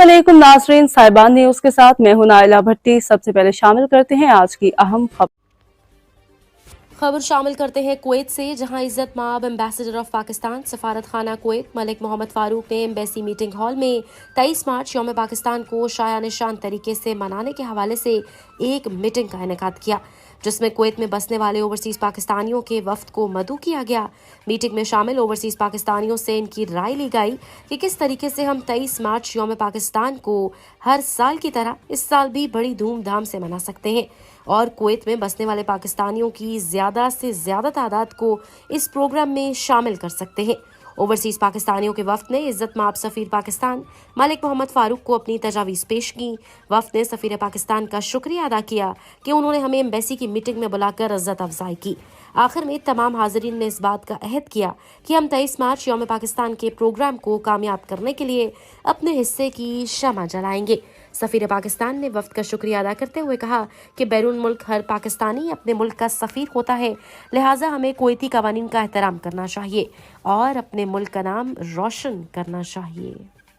अस्सलामुअलैकुम नाज़रीन, साहिबान न्यूज़ के साथ मैं हूं नाइला भट्टी। सबसे पहले शामिल करते हैं आज की अहम खबर शामिल करते हैं कुवैत से, जहां इज्जत माब एम्बेसडर ऑफ पाकिस्तान सफारत खाना कुवैत मलिक मोहम्मद फारूक ने एम्बेसी मीटिंग हॉल में 23 मार्च यौम पाकिस्तान को शाया निशान तरीके से मनाने के हवाले से एक मीटिंग का इनेकाद किया, जिसमें कुवैत में बसने वाले ओवरसीज पाकिस्तानियों के वफ्द को मदऊ किया गया। मीटिंग में शामिल ओवरसीज पाकिस्तानियों से इनकी राय ली गई कि किस तरीके से हम 23 मार्च यौम पाकिस्तान को हर साल की तरह इस साल भी बड़ी धूमधाम से मना सकते हैं और कुवैत में बसने वाले पाकिस्तानियों की ज्यादा से ज्यादा तादाद को इस प्रोग्राम में शामिल कर सकते हैं। ओवरसीज पाकिस्तानियों के वफ्द ने इज्जत माब सफीर पाकिस्तान मलिक मोहम्मद फारूक को अपनी तजावीज़ पेश की। वफ्द ने सफीर पाकिस्तान का शुक्रिया अदा किया कि उन्होंने हमें एम्बेसी की मीटिंग में बुलाकर इज्जत अफजाई की। आखिर में तमाम हाज़रीन ने इस बात का अहद किया कि हम 23 मार्च यौम पाकिस्तान के प्रोग्राम को कामयाब करने के लिए अपने हिस्से की शमा जलाएंगे। सफीर पाकिस्तान ने वफ्द का शुक्रिया अदा करते हुए कहा कि बैरून मुल्क हर पाकिस्तानी अपने मुल्क का सफ़ीर होता है, लिहाजा हमें कुवैती कवानीन का एहतराम करना चाहिए और अपने मुल्क का नाम रोशन करना चाहिए।